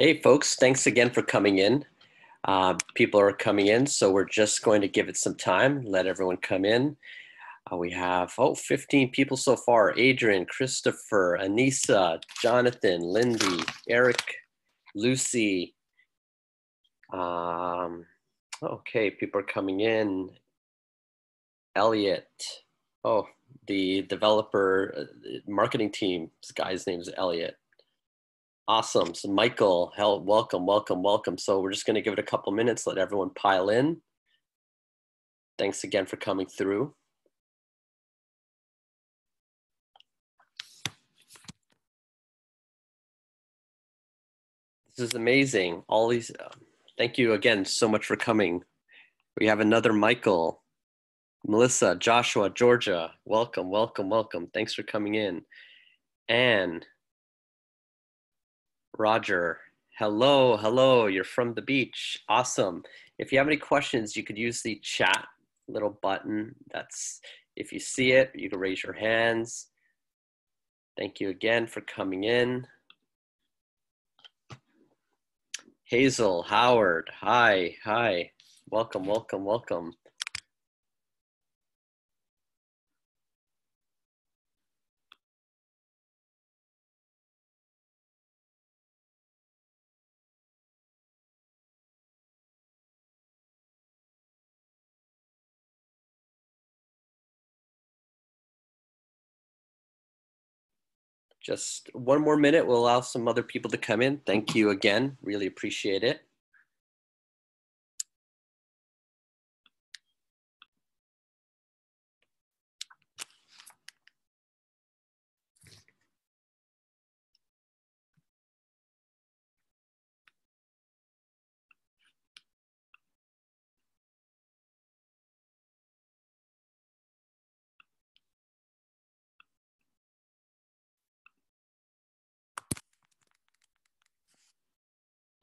Hey folks, thanks again for coming in. People are coming in, so we're just going to give it some time, let everyone come in. We have, 15 people so far. Adrian, Christopher, Anissa, Jonathan, Lindy, Eric, Lucy. Okay, people are coming in. Elliot. Oh, the developer marketing team. This guy's name is Elliot. Awesome. So Michael, welcome, welcome, welcome. So we're just going to give it a couple minutes, let everyone pile in. Thanks again for coming through. This is amazing. All these, thank you again so much for coming. We have another Michael, Melissa, Joshua, Georgia. Welcome, welcome, welcome. Thanks for coming in. Anne, Roger, hello, hello. You're from the beach. Awesome. If you have any questions, you could use the chat little button. If you see it, you can raise your hands. Thank you again for coming in. Hazel, Howard, hi, hi. Welcome, welcome, welcome. Just one more minute, we'll allow some other people to come in. Thank you again, really appreciate it.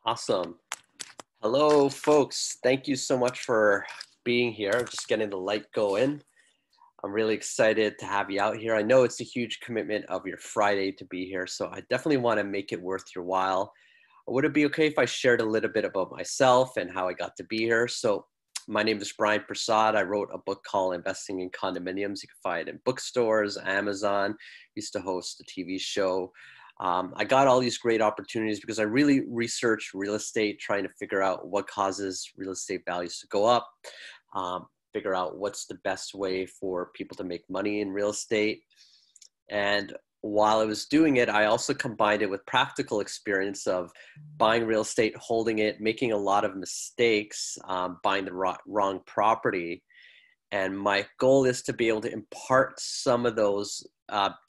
Awesome. Hello, folks. Thank you so much for being here. Just getting the light going. I'm really excited to have you out here. I know it's a huge commitment of your Friday to be here, so I definitely want to make it worth your while. Would it be okay if I shared a little bit about myself and how I got to be here? So my name is Brianprasad. I wrote a book called Investing in Condominiums. You can find it in bookstores, Amazon. Used to host a TV show. I got all these great opportunities because I really researched real estate, trying to figure out what causes real estate values to go up, figure out what's the best way for people to make money in real estate. And while I was doing it, I also combined it with practical experience of buying real estate, holding it, making a lot of mistakes, buying the wrong property. And my goal is to be able to impart some of those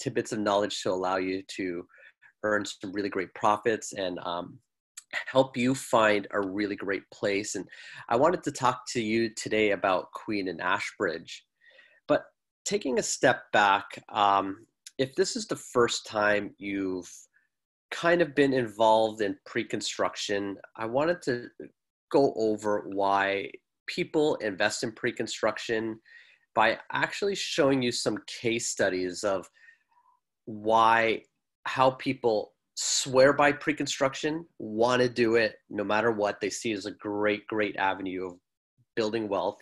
tidbits of knowledge to allow you to earn some really great profits and help you find a really great place. And I wanted to talk to you today about Queen and Ashbridge. But taking a step back, if this is the first time you've kind of been involved in pre-construction, I wanted to go over why people invest in pre-construction by actually showing you some case studies of how people swear by pre-construction, want to do it no matter what they see as a great, great avenue of building wealth,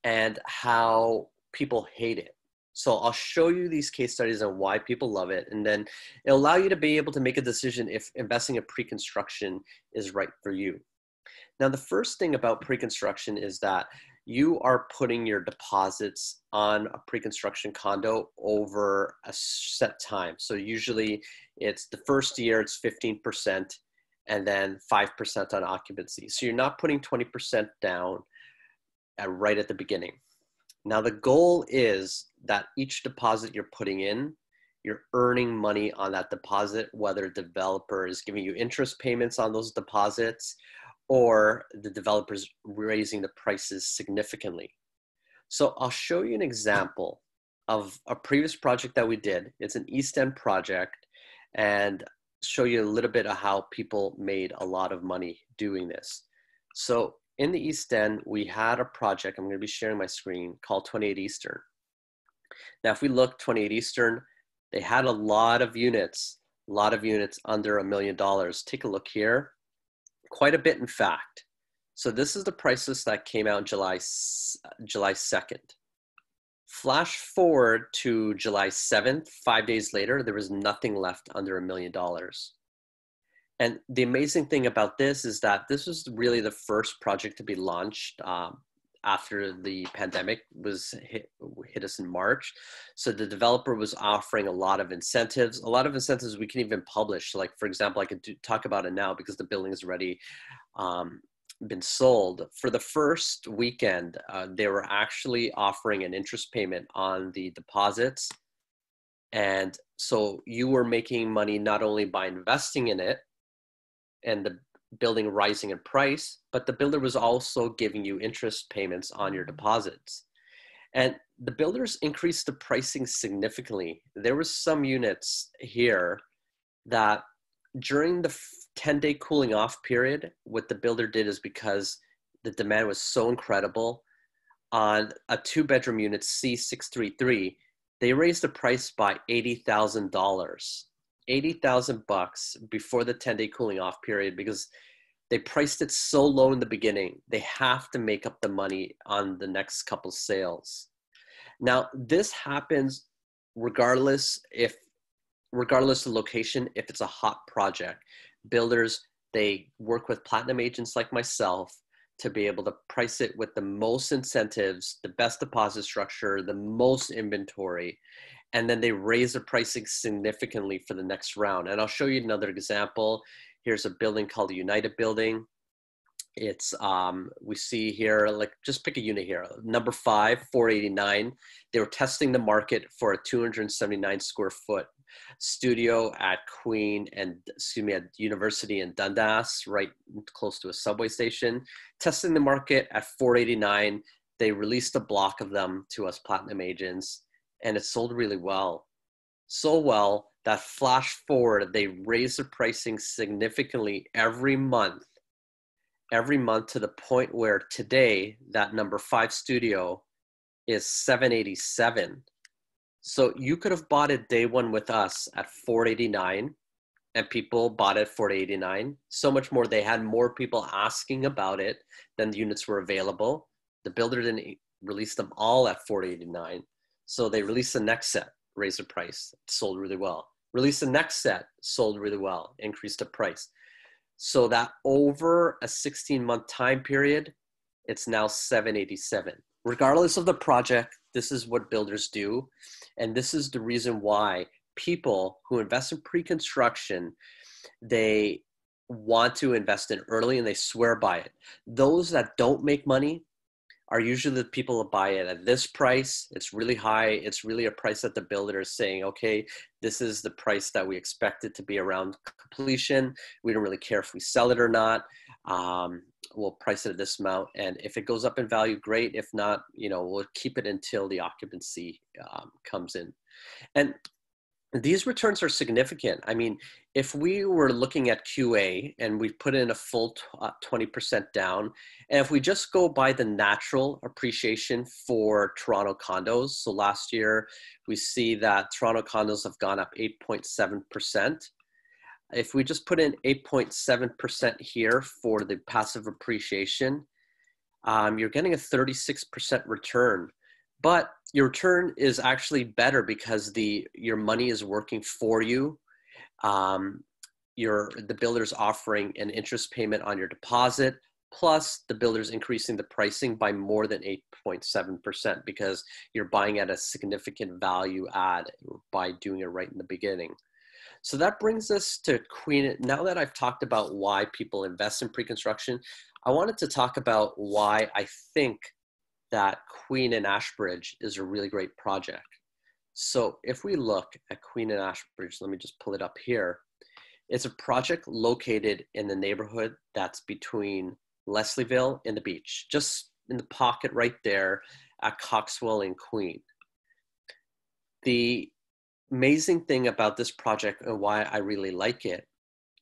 and how people hate it. So I'll show you these case studies on why people love it, and then it'll allow you to be able to make a decision if investing in pre-construction is right for you. Now, the first thing about pre-construction is that you are putting your deposits on a pre-construction condo over a set time. So usually it's the first year, it's 15%, and then 5% on occupancy. So you're not putting 20% down right at the beginning. Now, the goal is that each deposit you're putting in, you're earning money on that deposit, whether the developer is giving you interest payments on those deposits or the developers raising the prices significantly. So I'll show you an example of a previous project that we did. It's an East End project, and show you a little bit of how people made a lot of money doing this. So in the East End, we had a project, I'm going to be sharing my screen, called 28 Eastern. Now, if we look 28 Eastern, they had a lot of units under $1 million. Take a look here. quite a bit in fact. So this is the price list that came out in July 2nd. Flash forward to July 7th, 5 days later, there was nothing left under $1 million. And the amazing thing about this is that this was really the first project to be launched after the pandemic hit us in March. So the developer was offering a lot of incentives we can even publish. Like, for example, I could talk about it now because the building is already been sold. For the first weekend, they were actually offering an interest payment on the deposits. And so you were making money not only by investing in it and the building rising in price, but the builder was also giving you interest payments on your deposits. And the builders increased the pricing significantly. There was some units here that during the 10-day cooling off period, what the builder did is, because the demand was so incredible, on a 2-bedroom unit C633, they raised the price by $80,000, $80,000 before the 10-day cooling off period, because they priced it so low in the beginning. They have to make up the money on the next couple sales. Now, this happens regardless of location. If it's a hot project, builders, they work with platinum agents like myself to be able to price it with the most incentives, the best deposit structure, the most inventory, and then they raise the pricing significantly for the next round. And I'll show you another example. Here's a building called the United Building. It's, we see here, like, just pick a unit here, number 5, 489. They were testing the market for a 279 square foot studio at University in Dundas, right close to a subway station. Testing the market at 489. They released a block of them to us platinum agents, and it sold really well. So well that flash forward, they raised the pricing significantly every month to the point where today that number 5 studio is 787. So you could have bought it day one with us at 489, and people bought it 489. So much more, they had more people asking about it than the units were available. The builder didn't release them all at 489. So they released the next set, raised the price, sold really well. Released the next set, sold really well, increased the price. So that over a 16-month time period, it's now 787. Regardless of the project, this is what builders do. And this is the reason why people who invest in pre-construction, they want to invest in early and they swear by it. Those that don't make money are usually the people that buy it at this price. It's really high. It's really a price that the builder is saying, okay, this is the price that we expect it to be around completion. We don't really care if we sell it or not. We'll price it at this amount. And if it goes up in value, great. If not, we'll keep it until the occupancy comes in. And these returns are significant. I mean, if we were looking at QA and we put in a full 20% down, and if we just go by the natural appreciation for Toronto condos, so last year we see that Toronto condos have gone up 8.7%. If we just put in 8.7% here for the passive appreciation, you're getting a 36% return. But your return is actually better because your money is working for you. The builder's offering an interest payment on your deposit, plus the builder's increasing the pricing by more than 8.7% because you're buying at a significant value add by doing it right in the beginning. So that brings us to Queen. Now that I've talked about why people invest in pre-construction, I wanted to talk about why I think that Queen and Ashbridge is a really great project. So if we look at Queen and Ashbridge, let me just pull it up here. It's a project located in the neighborhood that's between Leslieville and the beach, just in the pocket right there at Coxwell and Queen. The amazing thing about this project and why I really like it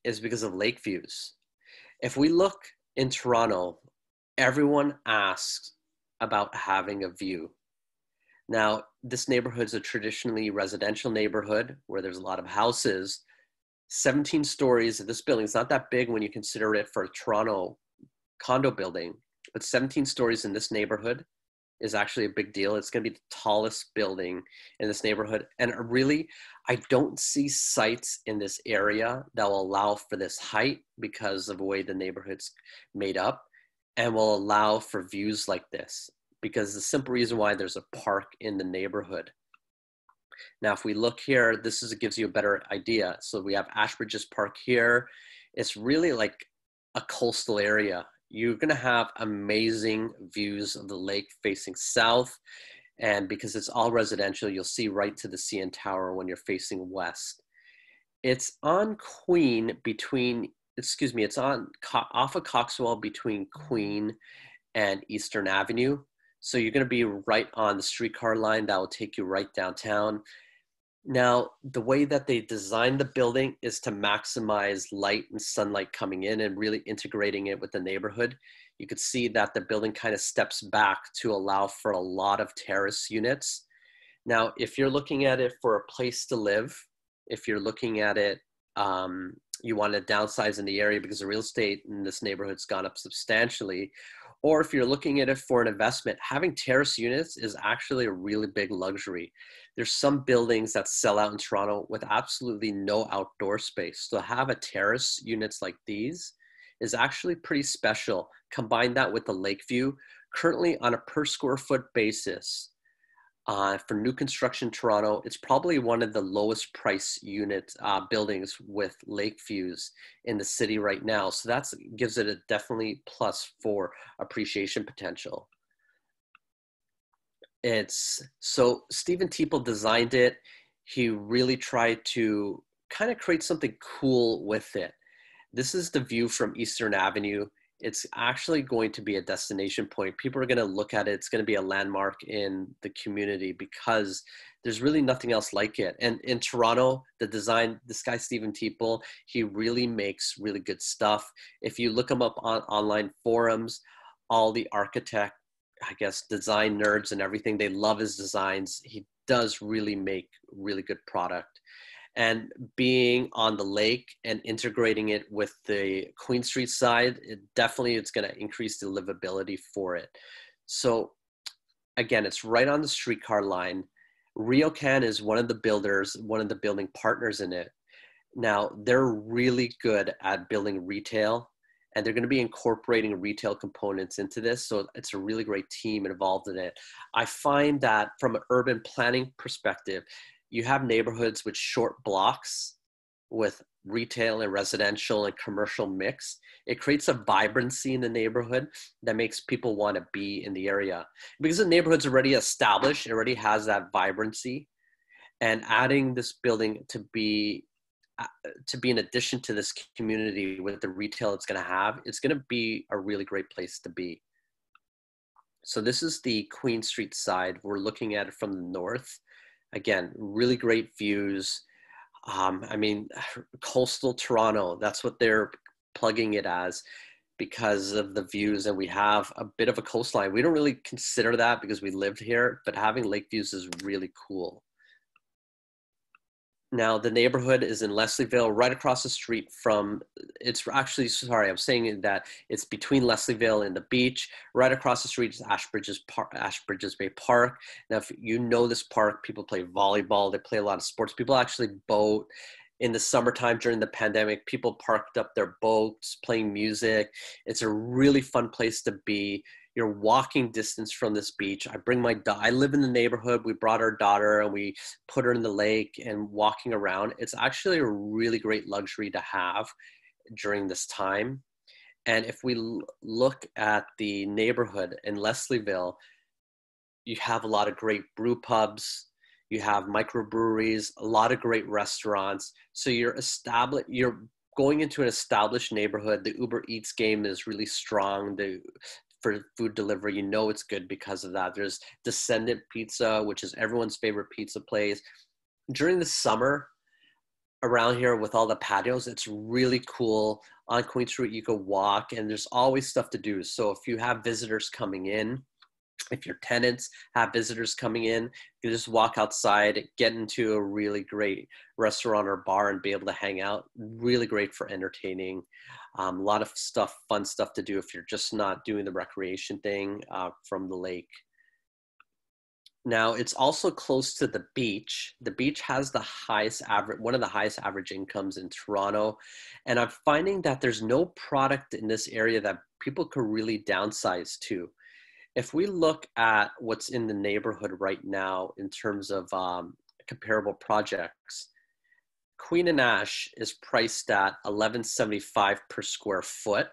is because of lake views. If we look in Toronto, everyone asks about having a view. Now, this neighborhood is a traditionally residential neighborhood where there's a lot of houses. 17 stories. This building is not that big when you consider it for a Toronto condo building, but 17 stories in this neighborhood is actually a big deal. It's going to be the tallest building in this neighborhood. And really, I don't see sites in this area that will allow for this height because of the way the neighborhood's made up, and will allow for views like this, because the simple reason why there's a park in the neighborhood. Now, if we look here, gives you a better idea. So we have Ashbridge's Park here. It's really like a coastal area. You're gonna have amazing views of the lake facing south. And because it's all residential, you'll see right to the CN Tower when you're facing west. It's on Queen it's on off of Coxwell between Queen and Eastern Avenue. So you're gonna be right on the streetcar line that will take you right downtown. Now, the way that they designed the building is to maximize light and sunlight coming in and really integrating it with the neighborhood. You could see that the building kind of steps back to allow for a lot of terrace units. Now, if you're looking at it for a place to live, if you're looking at it, you want to downsize in the area because the real estate in this neighborhood's gone up substantially, or if you're looking at it for an investment, having terrace units is actually a really big luxury. There's some buildings that sell out in Toronto with absolutely no outdoor space. So to have a terrace units like these is actually pretty special. Combine that with the lake view. Currently on a per square foot basis, for new construction Toronto, it's probably one of the lowest price unit buildings with lake views in the city right now. So that gives it a definitely plus for appreciation potential. So Stephen Teeple designed it. He really tried to kind of create something cool with it. This is the view from Eastern Avenue. It's actually going to be a destination point. People are going to look at it. It's going to be a landmark in the community because there's really nothing else like it. And in Toronto, the design, this guy, Stephen Teeple, he really makes really good stuff. If you look him up on online forums, all the architect, I guess, design nerds and everything, they love his designs. He does really make really good product. And being on the lake and integrating it with the Queen Street side, it's going to increase the livability for it. So again, it's right on the streetcar line. RioCan is one of the builders, one of the building partners in it. Now, they're really good at building retail, and they're going to be incorporating retail components into this. So it's a really great team involved in it. I find that from an urban planning perspective, you have neighborhoods with short blocks with retail and residential and commercial mix. It creates a vibrancy in the neighborhood that makes people want to be in the area. Because the neighborhood's already established, it already has that vibrancy. And adding this building to be in addition to this community with the retail it's going to have, it's going to be a really great place to be. So this is the Queen Street side. We're looking at it from the north. Again, really great views. I mean, coastal Toronto, that's what they're plugging it as because of the views. And we have a bit of a coastline. We don't really consider that because we lived here, but having lake views is really cool. Now, the neighborhood is in Leslieville, right across the street from, I'm saying that it's between Leslieville and the beach. Right across the street is Ashbridge's Bay Park. Now, if you know this park, people play volleyball, they play a lot of sports. People actually boat. In the summertime during the pandemic, people parked up their boats, playing music. It's a really fun place to be. You're walking distance from this beach. I live in the neighborhood. We brought our daughter and we put her in the lake and walking around. It's actually a really great luxury to have during this time. And if we look at the neighborhood in Leslieville, you have a lot of great brew pubs. You have microbreweries, a lot of great restaurants. So you're going into an established neighborhood. The Uber Eats game is really strong. For food delivery, you know it's good because of that. There's Descendant Pizza, which is everyone's favorite pizza place. During the summer around here with all the patios, it's really cool. On Queen Street, you can walk and there's always stuff to do. So if you have visitors coming in, If your tenants have visitors coming in, you just walk outside, get into a really great restaurant or bar and be able to hang out. Really great for entertaining. A lot of stuff, fun stuff to do if you're just not doing the recreation thing from the lake. Now, it's also close to the beach. The beach has the highest average, one of the highest average incomes in Toronto. And I'm finding that there's no product in this area that people could really downsize to. If we look at what's in the neighborhood right now in terms of comparable projects, Queen and Ash is priced at $11.75 per square foot.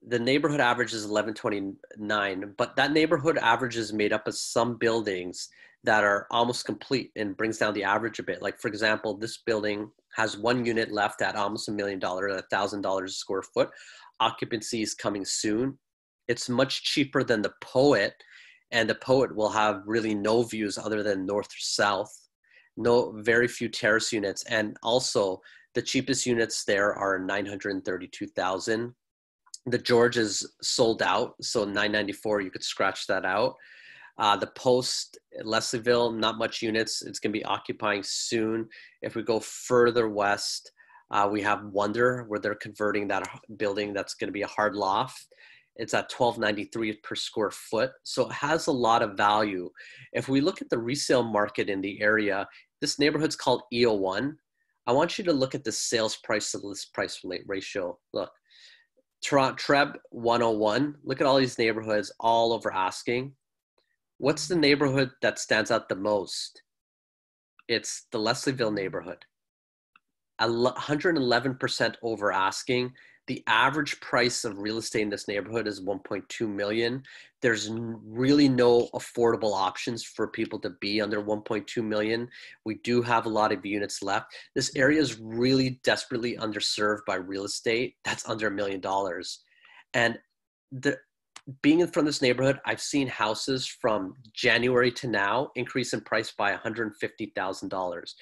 The neighborhood average is $11.29, but that neighborhood average is made up of some buildings that are almost complete and brings down the average a bit. Like, for example, this building has one unit left at almost $1 million, $1,000 a square foot. Occupancy is coming soon. It's much cheaper than the Poet, and the Poet will have really no views other than north or south. Very few terrace units, and also the cheapest units there are $932,000. The George is sold out, so $994, you could scratch that out. The Post, Leslieville, not much units. It's going to be occupying soon. If we go further west, we have Wonder, where they're converting that building that's going to be a hard loft. It's at $12.93 per square foot. So it has a lot of value. If we look at the resale market in the area, this neighborhood's called EO1. I want you to look at the sales price to list price ratio. Look, Treb 101. Look at all these neighborhoods all over asking. What's the neighborhood that stands out the most? It's the Leslieville neighborhood. 111% over asking. The average price of real estate in this neighborhood is 1.2 million. There's really no affordable options for people to be under 1.2 million. We do have a lot of units left. This area is really desperately underserved by real estate that's under $1 million. And being in front of this neighborhood, I've seen houses from January to now increase in price by $150,000.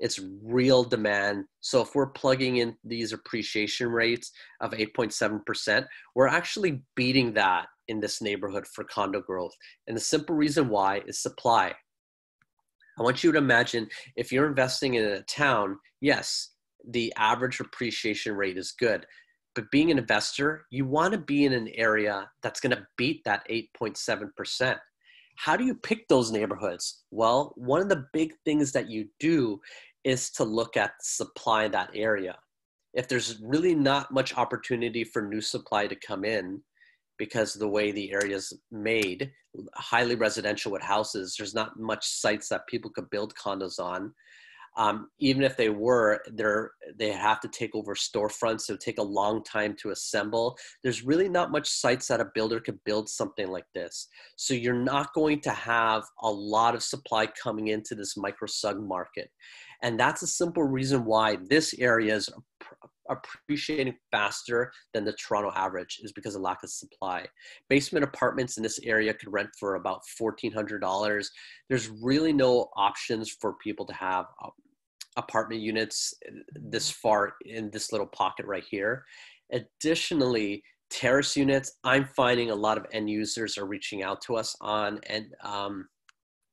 It's real demand. So if we're plugging in these appreciation rates of 8.7%, we're actually beating that in this neighborhood for condo growth. And the simple reason why is supply. I want you to imagine if you're investing in a town, yes, the average appreciation rate is good. But being an investor, you want to be in an area that's going to beat that 8.7%. How do you pick those neighborhoods? Well, one of the big things that you do is to look at the supply in that area. If there's really not much opportunity for new supply to come in because of the way the area is made, highly residential with houses, there's not much sites that people could build condos on. Even if they were, they have to take over storefronts. So it would take a long time to assemble. There's really not much sites that a builder could build something like this. So you're not going to have a lot of supply coming into this micro sug market. And that's a simple reason why this area is appreciating faster than the Toronto average, is because of lack of supply. Basement apartments in this area could rent for about $1,400. There's really no options for people to have apartment units this far in this little pocket right here. Additionally, terrace units, I'm finding a lot of end users are reaching out to us on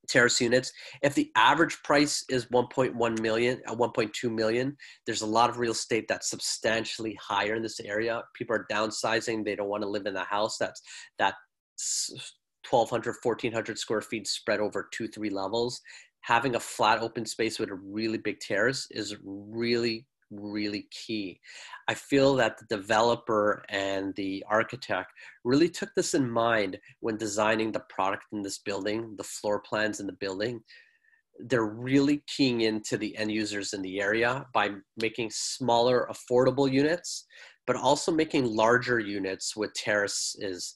terrace units. If the average price is 1.1 million, 1.2 million, there's a lot of real estate that's substantially higher in this area. People are downsizing. They don't want to live in a house that's 1,200, 1,400 square feet spread over 2-3 levels. Having a flat open space with a really big terrace is really, really key. I feel that the developer and the architect really took this in mind when designing the product in this building, the floor plans in the building. They're really keying into the end users in the area by making smaller, affordable units, but also making larger units with terraces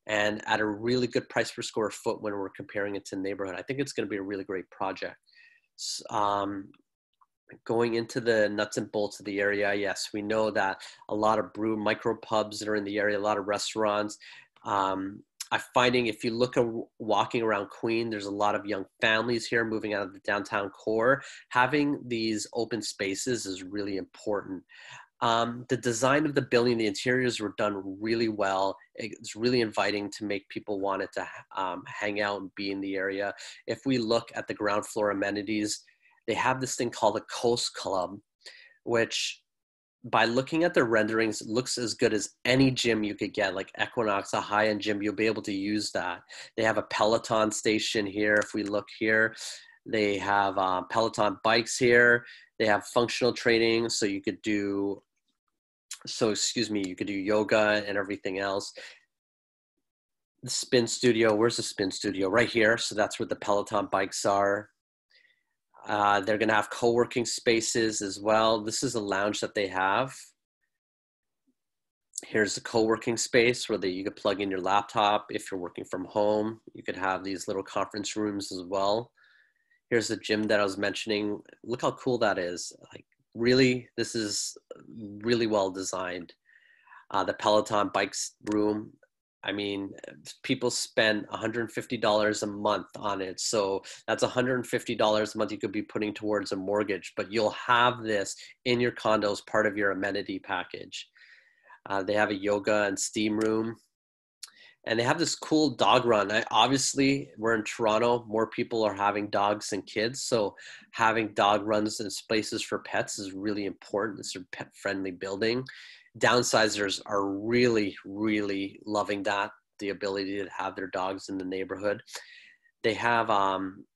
and at a really good price per square foot when we're comparing it to the neighborhood. I think it's going to be a really great project. Going into the nuts and bolts of the area, yes, we know that a lot of micro pubs that are in the area, a lot of restaurants. I'm finding if you look at walking around Queen, there's a lot of young families here moving out of the downtown core. Having these open spaces is really important. The design of the building, the interiors were done really well. It's really inviting to make people want to hang out and be in the area. If we look at the ground floor amenities, they have this thing called the Coast Club, which by looking at the renderings, it looks as good as any gym you could get, like Equinox, a high-end gym. You'll be able to use that. They have a Peloton station here. If we look here, they have Peloton bikes here. They have functional training, so you could do, you could do yoga and everything else. The spin studio, where's the spin studio? Right here. So that's where the Peloton bikes are. They're going to have co-working spaces as well. This is a lounge that they have. Here's the co-working space where you could plug in your laptop. If you're working from home, you could have these little conference rooms as well. Here's the gym that I was mentioning. Look how cool that is. Like, really, this is really well designed. The Peloton bikes room, I mean, people spend $150 a month on it. So that's $150 a month you could be putting towards a mortgage, but you'll have this in your condo as part of your amenity package. They have a yoga and steam room. And they have this cool dog run. Obviously, we're in Toronto. More people are having dogs than kids. So having dog runs and spaces for pets is really important. It's a pet-friendly building. Downsizers are really, really loving that, the ability to have their dogs in the neighborhood. They have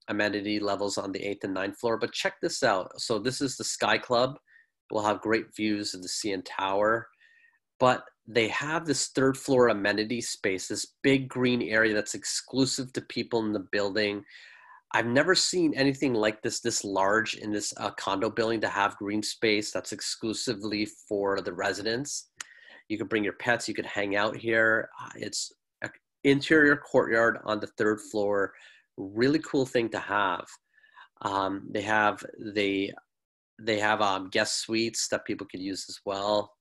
amenity levels on the 8th and 9th floor, but check this out. So this is the Sky Club. We'll have great views of the CN Tower, but they have this 3rd floor amenity space, this big green area that's exclusive to people in the building. I've never seen anything like this large in this condo building, to have green space that's exclusively for the residents. You could bring your pets, you could hang out here. It's an interior courtyard on the 3rd floor. Really cool thing to have. They have guest suites that people could use as well.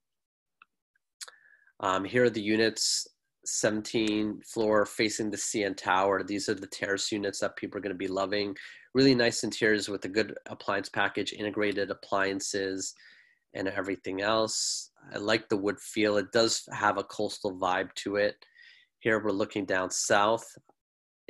Here are the units, 17th floor facing the CN Tower. These are the terrace units that people are going to be loving. Really nice interiors with a good appliance package, integrated appliances and everything else. I like the wood feel. It does have a coastal vibe to it. Here we're looking down south.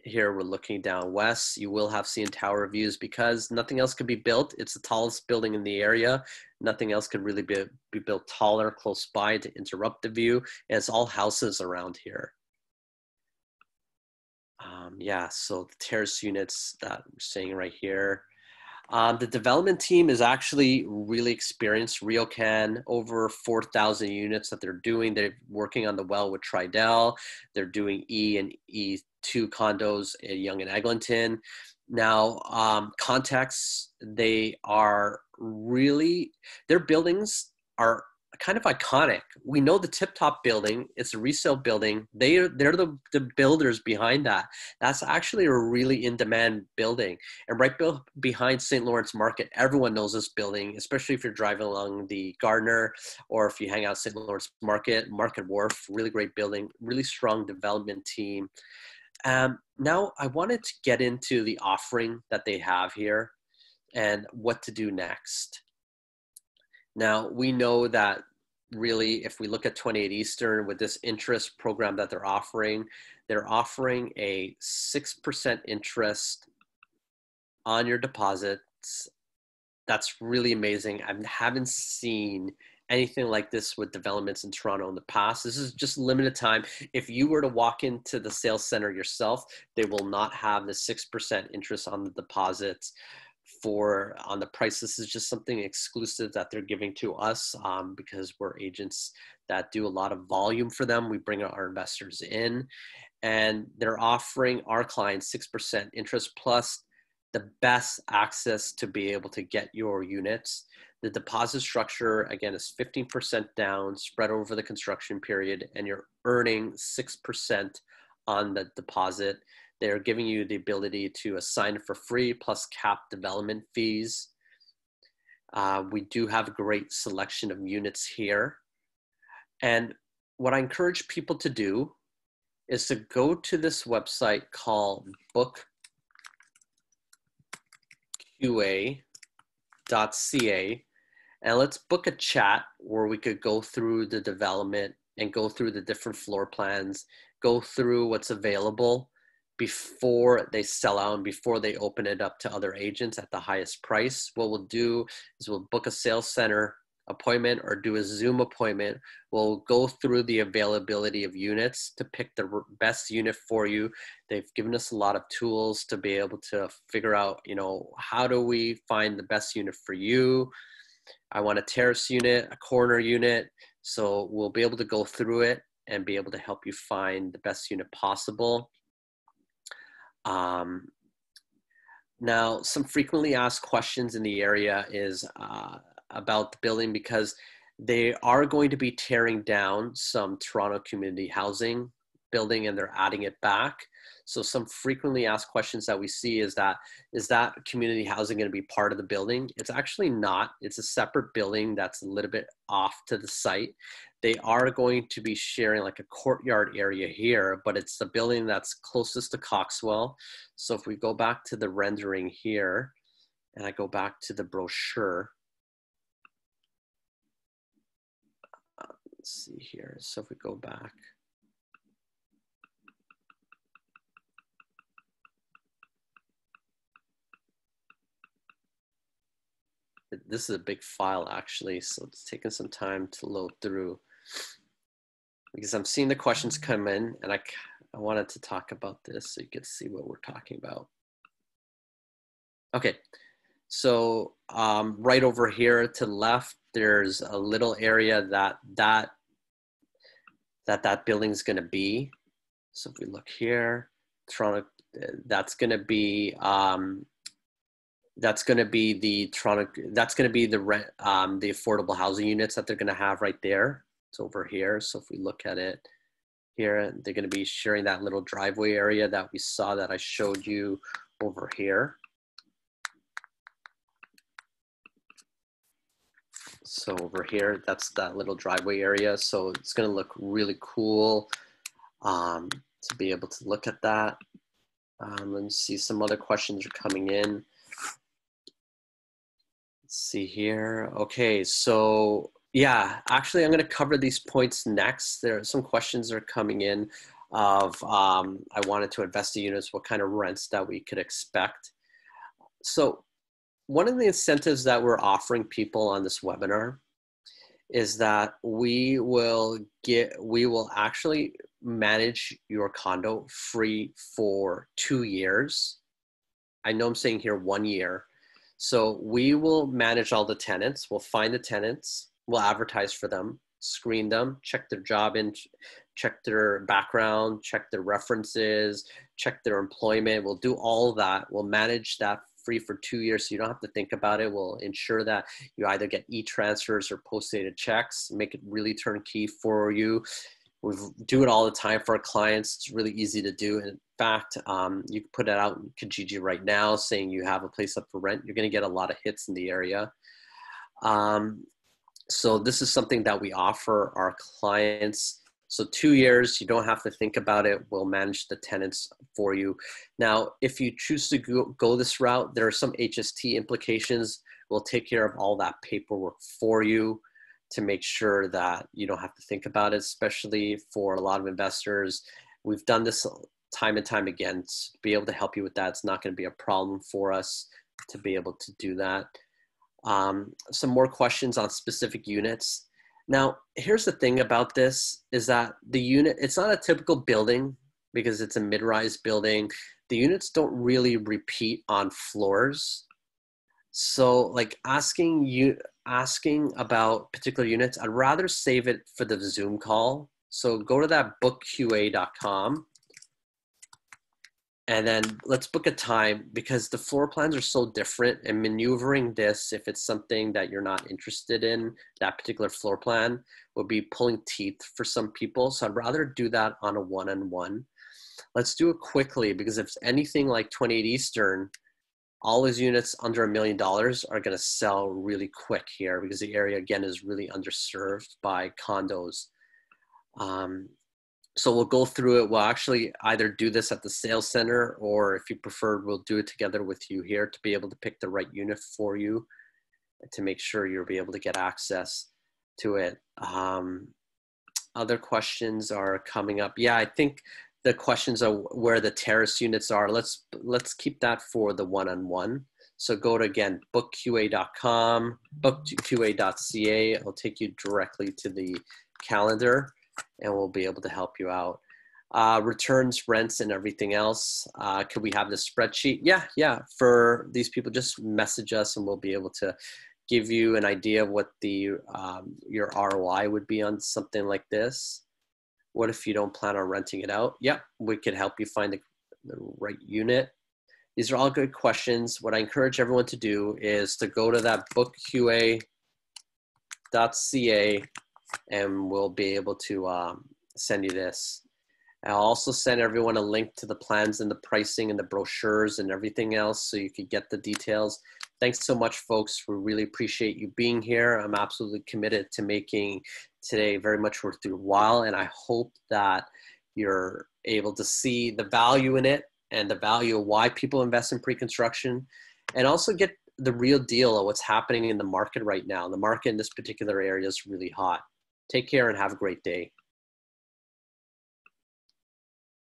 Here we're looking down west. You will have CN Tower views because nothing else could be built. It's the tallest building in the area. Nothing else could really be built taller close by to interrupt the view. And it's all houses around here. Yeah, so the terrace units that we're seeing right here. The development team is actually really experienced. RioCan, over 4,000 units that they're doing. They're working on the well with Tridel. They're doing E and E2 condos at Yonge and Eglinton. Now, context, their buildings are kind of iconic. We know the Tip Top building, it's a resale building. They're the builders behind that. That's actually a really in-demand building. And right behind St. Lawrence Market, everyone knows this building, especially if you're driving along the Gardner or if you hang out St. Lawrence Market, Market Wharf, really great building, really strong development team. Now I wanted to get into the offering that they have here and what to do next. Now, we know that really, if we look at 28 Eastern with this interest program that they're offering a 6% interest on your deposits. That's really amazing. I haven't seen anything like this with developments in Toronto in the past. This is just limited time. If you were to walk into the sales center yourself, they will not have the 6% interest on the deposits on the price. This is just something exclusive that they're giving to us because we're agents that do a lot of volume for them. We bring our investors in, and they're offering our clients 6% interest plus the best access to be able to get your units. The deposit structure, again, is 15% down, spread over the construction period, and you're earning 6% on the deposit. They're giving you the ability to assign it for free plus capped development fees. We do have a great selection of units here. And what I encourage people to do is to go to this website called bookqa.ca, And let's book a chat where we could go through the development and go through the different floor plans, go through what's available before they sell out and before they open it up to other agents at the highest price. What we'll do is we'll book a sales center appointment or do a Zoom appointment. We'll go through the availability of units to pick the best unit for you. They've given us a lot of tools to be able to figure out, you know, how do we find the best unit for you? I want a terrace unit, a corner unit. So we'll be able to go through it and be able to help you find the best unit possible. Now, some frequently asked questions in the area is about the building, because they are going to be tearing down some Toronto community housing building and they're adding it back. So some frequently asked questions that we see is that community housing going to be part of the building? It's actually not. It's a separate building that's a little bit off to the site. They are going to be sharing like a courtyard area here, but it's the building that's closest to Coxwell. So if we go back to the rendering here and I go back to the brochure, let's see here. So if we go back, this is a big file actually, so it's taking some time to load through because I'm seeing the questions come in, and I wanted to talk about this so you can see what we're talking about. Okay, so right over here to the left, there's a little area that building is going to be. So if we look here, Toronto, that's going to be the Toronto, that's going to be the rent, the affordable housing units that they're going to have right there. It's over here. So if we look at it here, they're going to be sharing that little driveway area that we saw that I showed you over here. So over here, that's that little driveway area. So it's going to look really cool to be able to look at that. Let's see, some other questions are coming in. Let's see here. Okay, so yeah, actually I'm going to cover these points next. There are some questions that are coming in of I wanted to invest in units, what kind of rents that we could expect. So one of the incentives that we're offering people on this webinar is that we will actually manage your condo free for 2 years. I know I'm saying here 1 year. So we will manage all the tenants. We'll find the tenants. We'll advertise for them, screen them, check their job in, check their background, check their references, check their employment. We'll do all of that. We'll manage that free for 2 years, so you don't have to think about it. We'll ensure that you either get e-transfers or post-dated checks, make it really turnkey for you. We do it all the time for our clients. It's really easy to do. In fact, you can put it out in Kijiji right now saying you have a place up for rent. You're going to get a lot of hits in the area. So this is something that we offer our clients. So 2 years, you don't have to think about it. We'll manage the tenants for you. Now, if you choose to go this route, there are some HST implications. We'll take care of all that paperwork for you to make sure that you don't have to think about it, especially for a lot of investors. We've done this time and time again to be able to help you with that. It's not going to be a problem for us to be able to do that. Some more questions on specific units. Now, here's the thing about this is that the unit, it's not a typical building because it's a mid-rise building. The units don't really repeat on floors. So like asking about particular units, I'd rather save it for the Zoom call. So go to that bookqa.com and then let's book a time, because the floor plans are so different, and maneuvering this, if it's something that you're not interested in, that particular floor plan would be pulling teeth for some people. So I'd rather do that on a one-on-one. Let's do it quickly, because if it's anything like 28 Eastern, all those units under $1 million are going to sell really quick here, because the area again is really underserved by condos. So we'll go through it. We'll actually either do this at the sales center, or if you prefer, we'll do it together with you here to be able to pick the right unit for you. to make sure you'll be able to get access to it. Other questions are coming up. Yeah, I think the questions are where the terrace units are. Let's keep that for the one-on-one. So go to, again, bookqa.com, bookqa.ca. It'll take you directly to the calendar and we'll be able to help you out. Returns, rents, and everything else. Could we have the spreadsheet? Yeah. For these people, just message us and we'll be able to give you an idea of what the your ROI would be on something like this. What if you don't plan on renting it out? Yeah, we could help you find the right unit. These are all good questions. What I encourage everyone to do is to go to that bookqa.ca and we'll be able to send you this. I'll also send everyone a link to the plans and the pricing and the brochures and everything else so you can get the details. Thanks so much, folks. We really appreciate you being here. I'm absolutely committed to making today very much worth your while, and I hope that you're able to see the value in it and the value of why people invest in pre-construction, and also get the real deal of what's happening in the market right now. The market in this particular area is really hot. Take care and have a great day.